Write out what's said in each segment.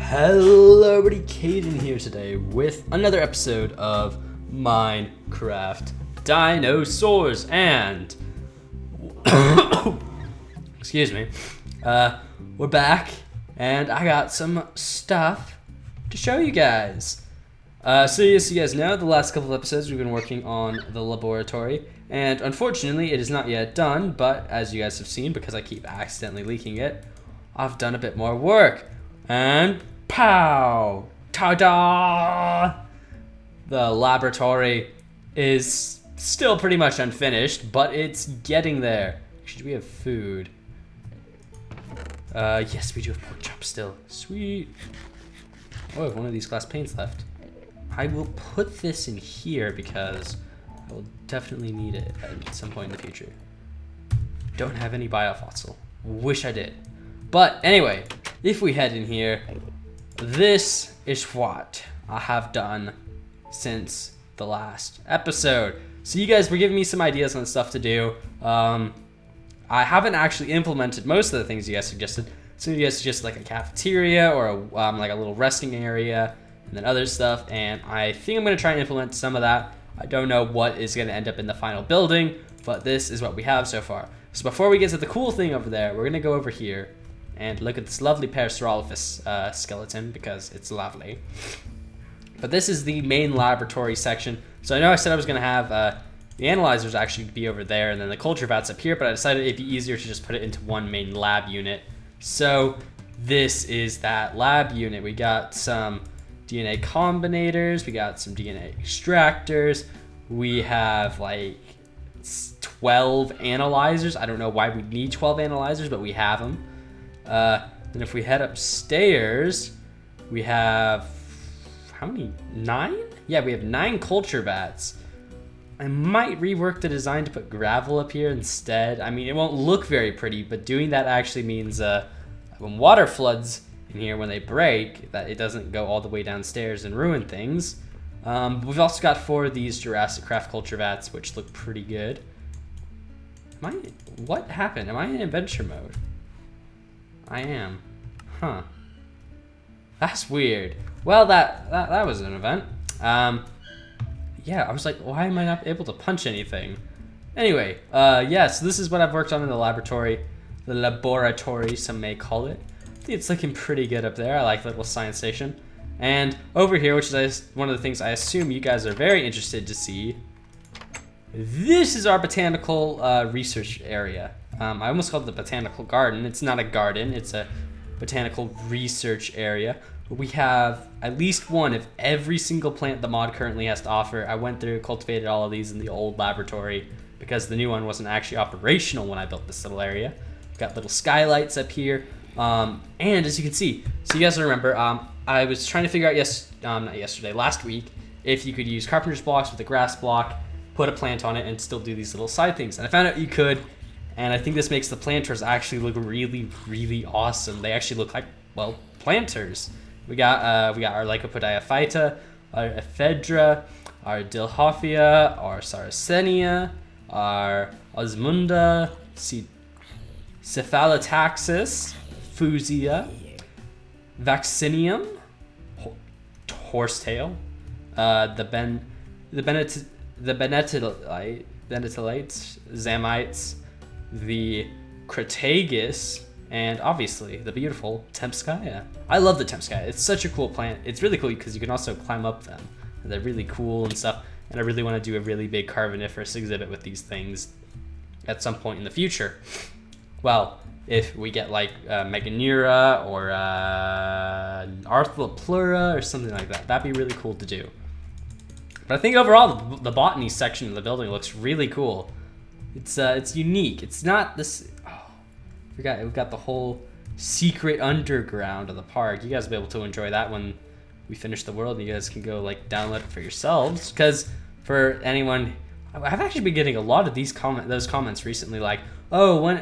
Hello everybody, Caden here today with another episode of Minecraft Dinosaurs and excuse me, we're back and I got some stuff to show you guys. So as you guys know, the last couple of episodes we've been working on the laboratory, and unfortunately it is not yet done, but as you guys have seen, because I keep accidentally leaking it, I've done a bit more work. And pow! Ta-da! The laboratory is still pretty much unfinished, but it's getting there. Should we have food? Yes, we do have pork chops still. Sweet. Oh, I have one of these glass panes left. I will put this in here because I will definitely need it at some point in the future. Don't have any biofossil. Wish I did. But anyway, if we head in here, this is what I have done since the last episode. So you guys were giving me some ideas on stuff to do. I haven't actually implemented most of the things you guys suggested. So you guys suggested like a cafeteria or like a little resting area and then other stuff. And I think I'm going to try and implement some of that. I don't know what is going to end up in the final building, but this is what we have so far. So before we get to the cool thing over there, we're going to go over here and look at this lovely Parasaurolophus skeleton because it's lovely. But this is the main laboratory section. So I know I said I was going to have the analyzers actually be over there and then the culture vats up here, but I decided it'd be easier to just put it into one main lab unit. So this is that lab unit. We got some DNA combinators, we got some DNA extractors, we have like 12 analyzers. I don't know why we need 12 analyzers, but we have them. Then if we head upstairs, we have, how many? 9? Yeah, we have 9 culture vats. I might rework the design to put gravel up here instead. I mean, it won't look very pretty, but doing that actually means when water floods in here, when they break, that it doesn't go all the way downstairs and ruin things. We've also got 4 of these Jurassic Craft culture vats, which look pretty good. What happened? Am I in adventure mode? I am. Huh. That's weird. Well, that was an event. Yeah, I was like, why am I not able to punch anything? Anyway, yeah, so this is what I've worked on in the laboratory. The laboratory, some may call it. I think it's looking pretty good up there. I like the little science station. And over here, which is one of the things I assume you guys are very interested to see, this is our botanical research area. I almost called it the botanical garden. It's not a garden, it's a botanical research area. We have at least one of every single plant the mod currently has to offer. I went through, cultivated all of these in the old laboratory because the new one wasn't actually operational when I built this little area. We've got little skylights up here. And as you can see, so you guys remember, I was trying to figure out last week, if you could use carpenter's blocks with a grass block, put a plant on it, and still do these little side things. And I found out you could. And I think this makes the planters actually look really, really awesome. They actually look like, well, planters. We got our Lycopodiophyta, our Ephedra, our Dilhophia, our Sarracenia, our Osmunda, Cephalotaxis, Fusia, Vaccinium, Horsetail, the Benetilites, Zamites, the Crataegus, and obviously the beautiful Tempskaya. I love the Tempskaya. It's such a cool plant. It's really cool because you can also climb up them. And they're really cool and stuff. And I really want to do a really big Carboniferous exhibit with these things at some point in the future. Well, if we get like Meganura or Arthropleura or something like that, that'd be really cool to do. But I think overall the botany section of the building looks really cool. It's unique. It's not this. Oh, we've got the whole secret underground of the park. You guys will be able to enjoy that when we finish the world, and you guys can go like download it for yourselves. Because for anyone, I've actually been getting a lot of those comments recently, like, oh, when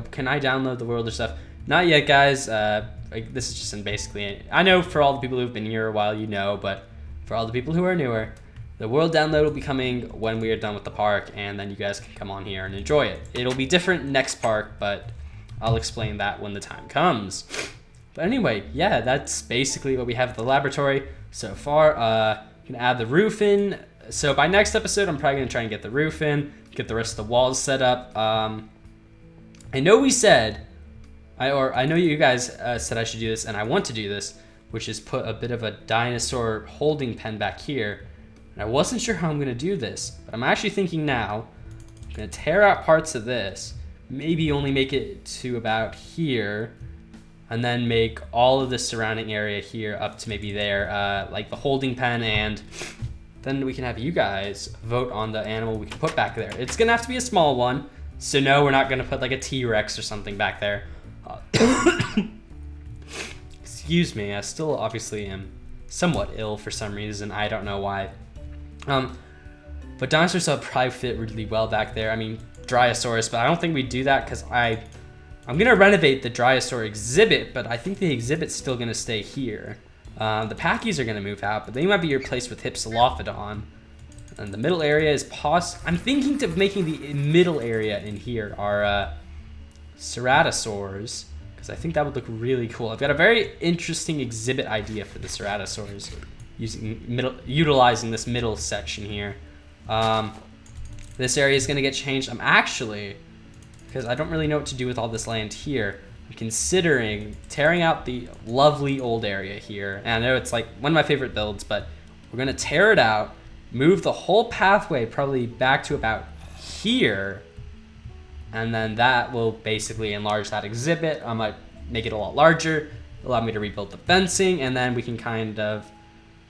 can I download the world or stuff? Not yet, guys. This is just basically. I know for all the people who've been here a while, you know, but for all the people who are newer, the world download will be coming when we are done with the park, and then you guys can come on here and enjoy it. It'll be different next park, but I'll explain that when the time comes. But anyway, yeah, that's basically what we have at the laboratory so far. You can add the roof in. So by next episode, I'm probably going to try and get the roof in, get the rest of the walls set up. I know we said, I know you guys said I should do this, and I want to do this, which is put a bit of a dinosaur holding pen back here. And I wasn't sure how I'm going to do this, but I'm actually thinking now, I'm going to tear out parts of this, maybe only make it to about here, and then make all of the surrounding area here up to maybe there, like the holding pen, and then we can have you guys vote on the animal we can put back there. It's gonna have to be a small one, so no, we're not gonna put like a T-Rex or something back there. Excuse me, I still obviously am somewhat ill for some reason, I don't know why. But dinosaurs will probably fit really well back there. I mean, Dryosaurus, but I don't think we do that because I'm gonna renovate the Dryosaur exhibit, but I think the exhibit's still gonna stay here. The Packies are gonna move out, but they might be replaced with Hypsilophodon. And the middle area is I'm thinking of making the middle area in here our Ceratosaurs, because I think that would look really cool. I've got a very interesting exhibit idea for the Ceratosaurs, utilizing this middle section here. This area is gonna get changed. I'm actually, because I don't really know what to do with all this land here, I'm considering tearing out the lovely old area here. And I know it's like one of my favorite builds, but we're gonna tear it out, move the whole pathway probably back to about here, and then that will basically enlarge that exhibit. I might make it a lot larger, allow me to rebuild the fencing, and then we can kind of,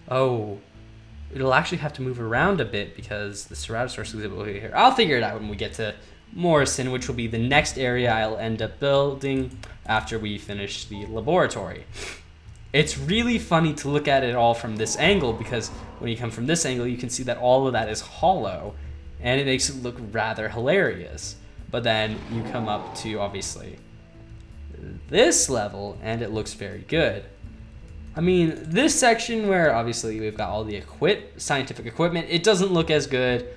it'll actually have to move around a bit because the Ceratosaurus exhibit will be here. I'll figure it out when we get to Morrison, which will be the next area I'll end up building after we finish the laboratory. It's really funny to look at it all from this angle, because when you come from this angle, you can see that all of that is hollow, and it makes it look rather hilarious. But then you come up to, obviously, this level, and it looks very good. I mean, this section where, obviously, we've got all the scientific equipment, it doesn't look as good.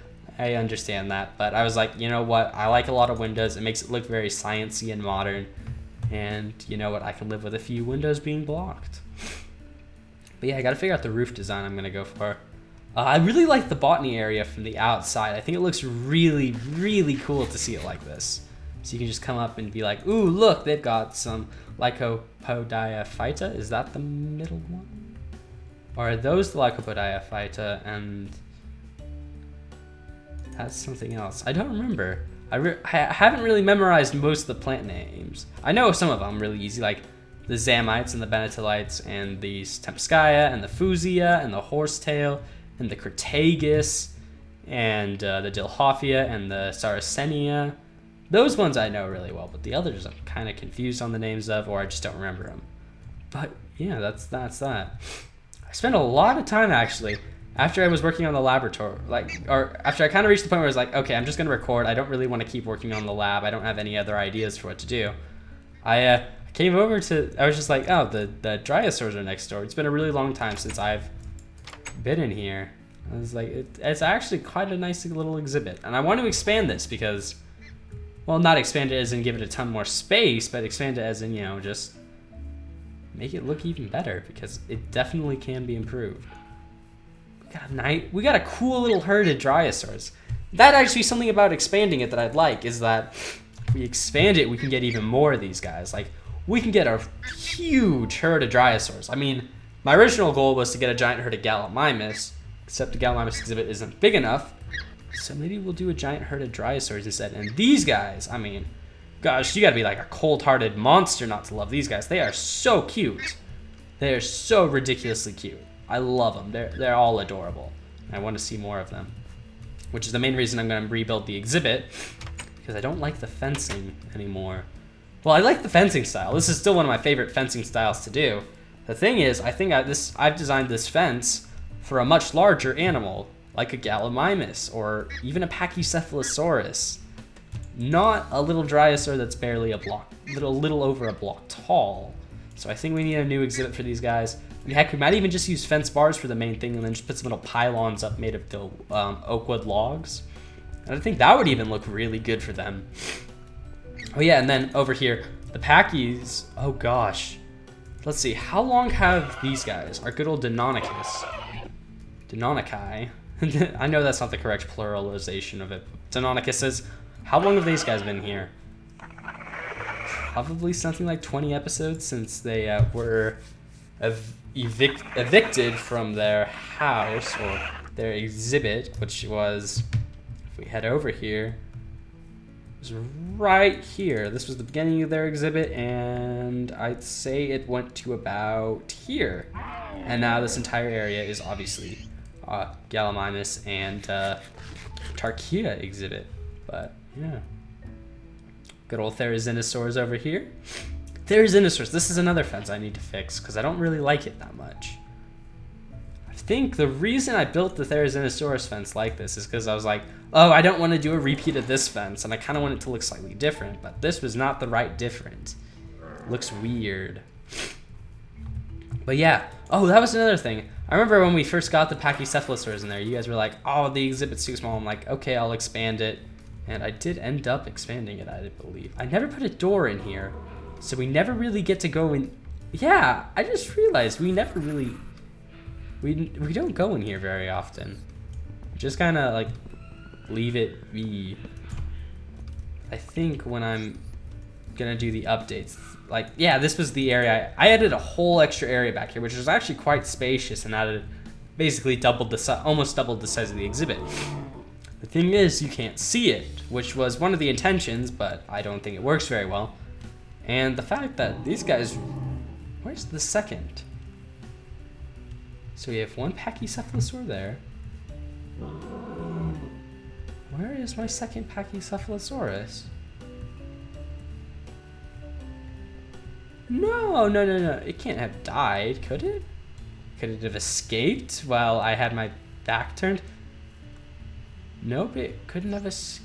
I understand that, but I was like, you know what? I like a lot of windows. It makes it look very sciencey and modern. And you know what? I can live with a few windows being blocked. But yeah, I got to figure out the roof design I'm going to go for. I really like the Botany area from the outside. I think it looks really, really cool to see it like this. So you can just come up and be like, ooh, look, they've got some Lycopodiaphyta. Is that the middle one? Or are those the Lycopodiaphyta and that's something else? I don't remember. I haven't really memorized most of the plant names. I know some of them really easy, like the Zamites and the Benetalites and the Tempskaya and the Fusia and the Horsetail and the Crataegus and the Dilhophia and the Saracenia. Those ones I know really well, but the others I'm kind of confused on the names of, or I just don't remember them. But yeah, that's that. I spent a lot of time actually after I was working on the laboratory, after I kind of reached the point where I was like, okay, I'm just gonna record. I don't really want to keep working on the lab. I don't have any other ideas for what to do. I came over to, I was just like, oh, the Dryosaurs are next door. It's been a really long time since I've been in here. I was like, it's actually quite a nice little exhibit. And I want to expand this because, well, not expand it as in give it a ton more space, but expand it as in, you know, just make it look even better because it definitely can be improved. We got a cool little herd of Dryosaurs. That actually something about expanding it that I'd like is that if we expand it, we can get even more of these guys. Like, we can get a huge herd of Dryosaurs. I mean, my original goal was to get a giant herd of Gallimimus, except the Gallimimus exhibit isn't big enough. So maybe we'll do a giant herd of Dryosaurs instead. And these guys, I mean, gosh, you gotta be like a cold-hearted monster not to love these guys. They are so cute. They are so ridiculously cute. I love them. They're all adorable. I want to see more of them, which is the main reason I'm going to rebuild the exhibit, because I don't like the fencing anymore. Well, I like the fencing style. This is still one of my favorite fencing styles to do. The thing is, I think I've designed this fence for a much larger animal, like a Gallimimus or even a Pachycephalosaurus. Not a little Dryosaur that's barely a block, little over a block tall. So I think we need a new exhibit for these guys. I mean, heck, we might even just use fence bars for the main thing and then just put some little pylons up made of the oakwood logs. And I think that would even look really good for them. Oh yeah, and then over here, the Packies, oh gosh. let's see. How long have these guys, our good old Deinonychus, Deinonychi, I know that's not the correct pluralization of it. Deinonychus says, how long have these guys been here? Probably something like 20 episodes since they were evicted from their house or their exhibit, which was, if we head over here, it was right here. This was the beginning of their exhibit, and I'd say it went to about here. And now this entire area is obviously Gallimimus and Tarchia exhibit. But yeah, good old Therizinosaurs over here. Therizinosaurs, this is another fence I need to fix because I don't really like it that much. I think the reason I built the Therizinosaurus fence like this is because I was like, oh, I don't want to do a repeat of this fence, and I kind of want it to look slightly different, but this was not the right different. It looks weird. But yeah, oh, that was another thing. I remember when we first got the Pachycephalosaurs in there, you guys were like, oh, the exhibit's too small. I'm like, okay, I'll expand it. And I did end up expanding it, I believe. I never put a door in here, so we never really get to go in. Yeah, I just realized we never really, we don't go in here very often. Just kind of like leave it be. I think when I'm gonna do the updates, like, yeah, this was the area. I added a whole extra area back here, which was actually quite spacious and added basically doubled the almost doubled the size of the exhibit. The thing is, you can't see it, which was one of the intentions, but I don't think it works very well. And the fact that these guys, where's the second? So we have one Pachycephalosaur there. Where is my second Pachycephalosaurus? No. It can't have died, could it? Could it have escaped while I had my back turned? Nope, it couldn't have escaped.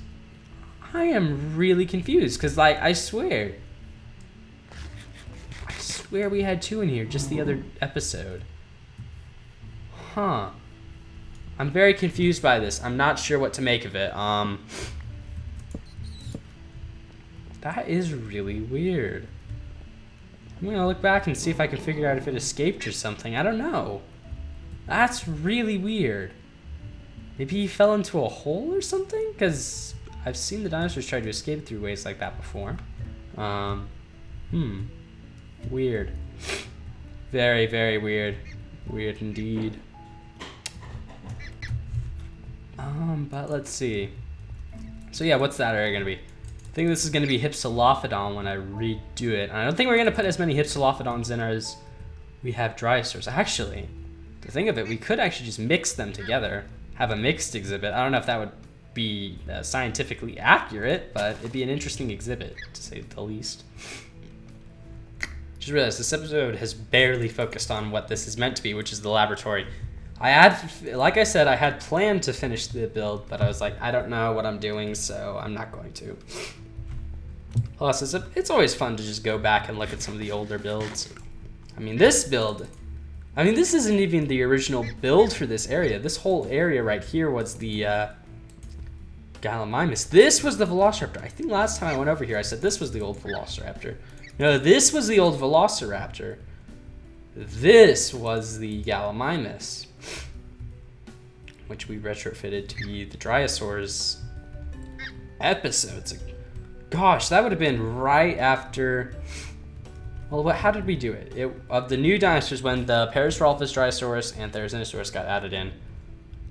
I am really confused, because, like, I swear we had two in here just the other episode. Huh. I'm very confused by this. I'm not sure what to make of it. That is really weird. I'm gonna look back and see if I can figure out if it escaped or something. I don't know. That's really weird. Maybe he fell into a hole or something? Because I've seen the dinosaurs try to escape through ways like that before. Weird. Very, very weird. Weird indeed. But let's see. So yeah, what's that area gonna be? I think this is gonna be Hypsilophodon when I redo it. And I don't think we're gonna put as many Hypsilophodons in as we have Dryosaurs. Actually, to think of it, we could actually just mix them together, have a mixed exhibit. I don't know if that would be scientifically accurate, but it'd be an interesting exhibit, to say the least. Just realized this episode has barely focused on what this is meant to be, which is the laboratory. Like I said, I had planned to finish the build, but I was like, I don't know what I'm doing, so I'm not going to. Plus, it's always fun to just go back and look at some of the older builds. I mean, this isn't even the original build for this area. This whole area right here was the Gallimimus. This was the Velociraptor. I think last time I went over here, I said this was the old Velociraptor. No, this was the old Velociraptor. This was the Gallimimus, which we retrofitted to be the Dryosaurs episodes. Gosh, that would have been right after. Well, how did we do it? Of the new dinosaurs, when the Parasaurolophus, Dryosaurus, and Therizinosaurus got added in.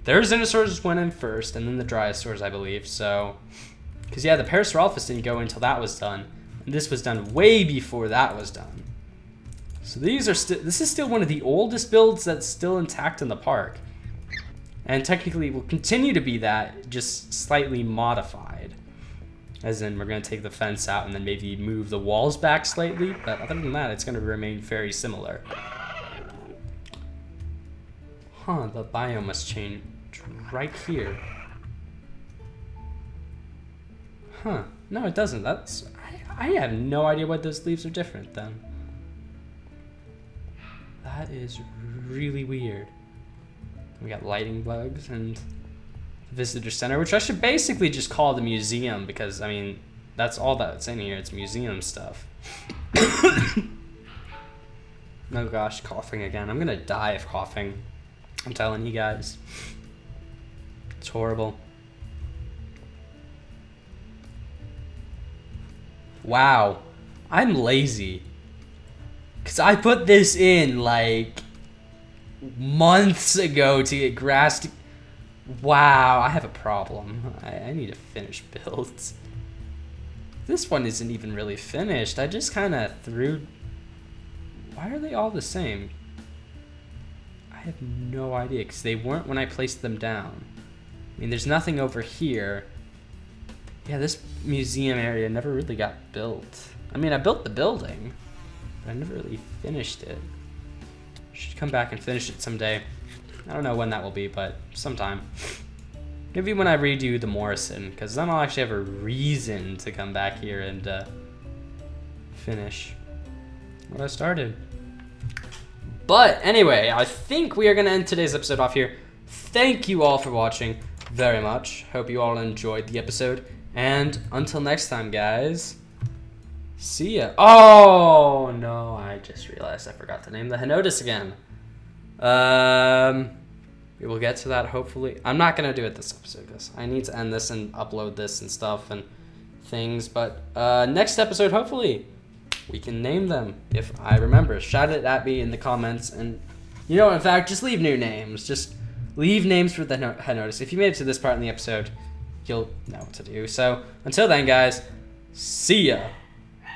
Therizinosaurus went in first, and then the Dryosaurs, I believe. So, because yeah, the Parasaurolophus didn't go until that was done, and this was done way before that was done. So this is still one of the oldest builds that's still intact in the park, and technically will continue to be that, just slightly modified. As in, we're going to take the fence out and then maybe move the walls back slightly, but other than that, it's going to remain very similar. Huh, the biome must change right here. Huh, no it doesn't. I have no idea why those leaves are different then. That is really weird. We got lighting bugs and visitor center, which I should basically just call the museum, because I mean that's all that's in here. It's museum stuff. Oh gosh, coughing again. I'm gonna die of coughing. I'm telling you guys. It's horrible. Wow. I'm lazy. Because I put this in, like, months ago to get grass to... Wow, I have a problem. I need to finish builds. This one isn't even really finished. I just kind of threw... Why are they all the same? I have no idea, because they weren't when I placed them down. I mean, there's nothing over here. Yeah, this museum area never really got built. I mean, I built the building, but I never really finished it. Should come back and finish it someday. I don't know when that will be, but sometime. Maybe when I redo the Morrison, because then I'll actually have a reason to come back here and finish what I started. But anyway, I think we are going to end today's episode off here. Thank you all for watching very much. Hope you all enjoyed the episode. And until next time, guys, see ya. Oh, no, I just realized I forgot to name the Henotis again. We will get to that, hopefully. I'm not going to do it this episode, because I need to end this and upload this and stuff and things. But next episode, hopefully, we can name them if I remember. Shout it at me in the comments. And, you know, in fact, just leave new names. Just leave names for the Henotis. If you made it to this part in the episode, you'll know what to do. So, until then, guys, see ya.